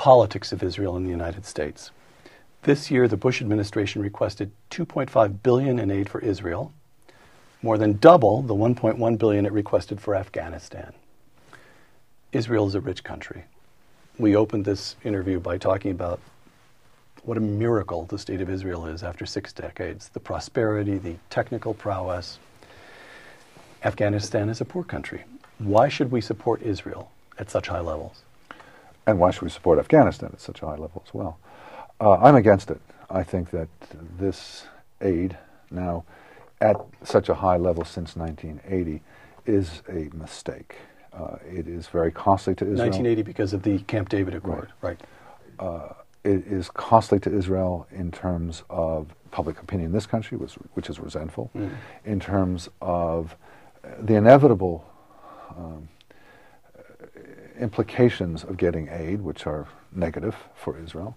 politics of Israel in the United States. This year, the Bush administration requested $2.5 billion in aid for Israel, more than double the $1.1 billion it requested for Afghanistan. Israel is a rich country. We opened this interview by talking about what a miracle the state of Israel is after 6 decades. The prosperity, the technical prowess. Afghanistan is a poor country. Why should we support Israel at such high levels? And why should we support Afghanistan at such a high level as well? I'm against it. I think that this aid, now at such a high level since 1980, is a mistake. It is very costly to Israel. 1980 because of the Camp David Accord, right. It is costly to Israel in terms of public opinion in this country, which is resentful, in terms of the inevitable implications of getting aid, which are negative for Israel.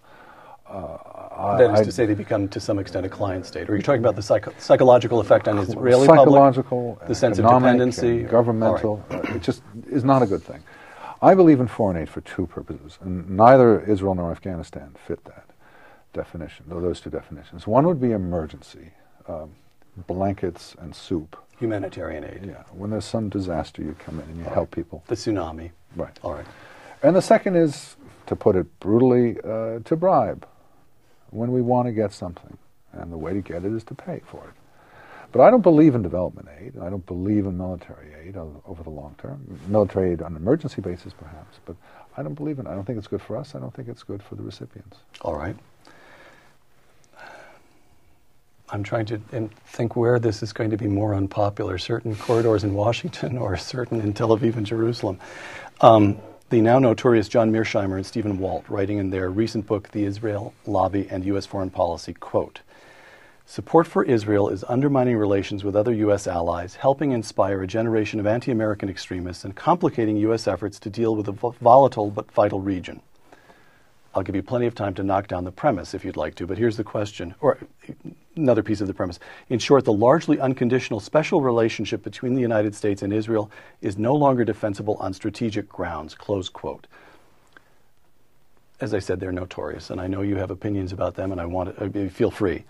That is to say, they become to some extent a client state. Or you're talking about the psychological effect on Israeli psychological, public? The sense of dependency? Governmental. It just is not a good thing. I believe in foreign aid for 2 purposes, and neither Israel nor Afghanistan fit that definition, or those 2 definitions. One would be emergency, blankets and soup. Humanitarian aid. Yeah, when there's some disaster, you come in and you help people. The tsunami. Right. All right. And the second is, to put it brutally, to bribe when we want to get something. And the way to get it is to pay for it. But I don't believe in development aid. I don't believe in military aid over the long term. Military aid on an emergency basis, perhaps. But I don't believe in it. I don't think it's good for us. I don't think it's good for the recipients. All right. I'm trying to think where this is going to be more unpopular, certain corridors in Washington or certain in Tel Aviv and Jerusalem. The now notorious John Mearsheimer and Stephen Walt, writing in their recent book, The Israel Lobby and U.S. Foreign Policy, quote, "Support for Israel is undermining relations with other U.S. allies, helping inspire a generation of anti-American extremists, and complicating U.S. efforts to deal with a volatile but vital region." I'll give you plenty of time to knock down the premise if you'd like to, but here's the question, or another piece of the premise. In short, the largely unconditional special relationship between the United States and Israel is no longer defensible on strategic grounds, close quote. As I said, they're notorious, and I know you have opinions about them, and I want to feel free.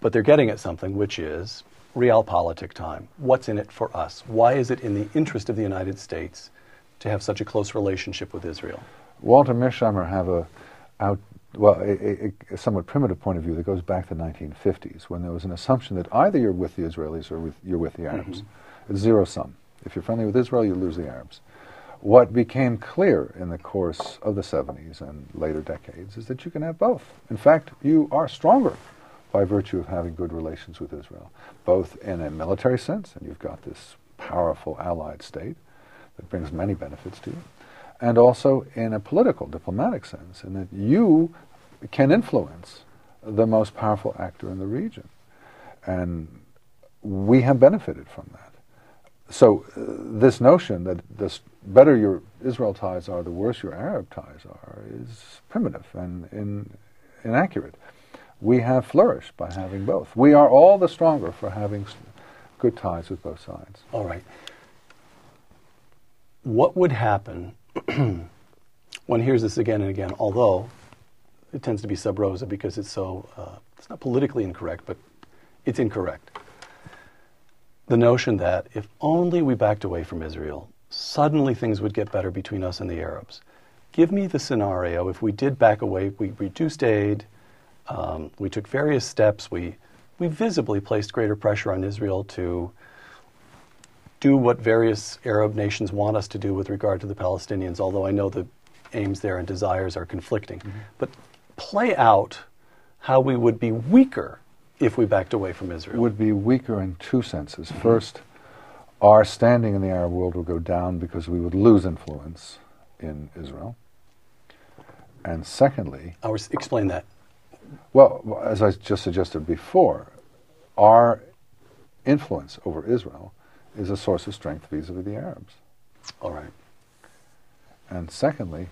But they're getting at something, which is realpolitik time. What's in it for us? Why is it in the interest of the United States to have such a close relationship with Israel? Walt and Mearsheimer have a somewhat primitive point of view that goes back to the 1950s, when there was an assumption that either you're with the Israelis or you're with the Arabs. It's zero sum. If you're friendly with Israel, you lose the Arabs. What became clear in the course of the 70s and later decades is that you can have both. In fact, you are stronger by virtue of having good relations with Israel, both in a military sense, and you've got this powerful allied state that brings many benefits to you, and also in a political, diplomatic sense, in that you can influence the most powerful actor in the region. And we have benefited from that. So this notion that the better your Israel ties are, the worse your Arab ties are, is primitive and inaccurate. We have flourished by having both. We are all the stronger for having good ties with both sides. All right. What would happen, one hears this again and again, although it tends to be sub rosa because it's so, it's not politically incorrect, but it's incorrect. The notion that if only we backed away from Israel, suddenly things would get better between us and the Arabs. Give me the scenario if we did back away, we reduced aid, we took various steps, we visibly placed greater pressure on Israel to do what various Arab nations want us to do with regard to the Palestinians, although I know the aims there and desires are conflicting. But play out how we would be weaker if we backed away from Israel. Would be weaker in two senses. First, our standing in the Arab world would go down because we would lose influence in Israel. And secondly... Explain that. Well, as I just suggested before, our influence over Israel is a source of strength vis-a-vis the Arabs. All right. And secondly,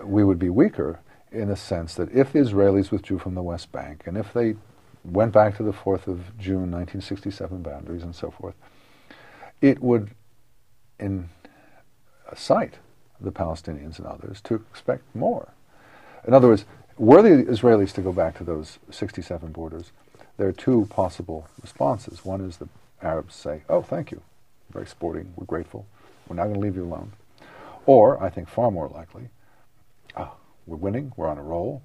we would be weaker in the sense that if the Israelis withdrew from the West Bank, and if they went back to the 4th of June 1967 boundaries and so forth, it would incite the Palestinians and others to expect more. In other words, were the Israelis to go back to those 67 borders, there are two possible responses. One is the Arabs say, oh, thank you, very sporting, we're grateful, we're not going to leave you alone. Or, I think far more likely, we're winning, we're on a roll,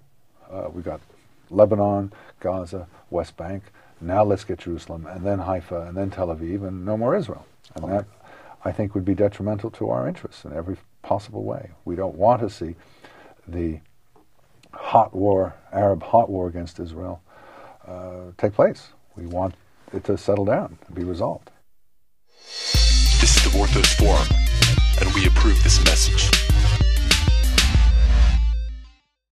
we've got Lebanon, Gaza, West Bank, now let's get Jerusalem, and then Haifa, and then Tel Aviv, and no more Israel. And that, I think, would be detrimental to our interests in every possible way. We don't want to see the hot war, Arab hot war against Israel, take place. We want it to settle down and be resolved. This is the Vorthos Forum, and we approve this message.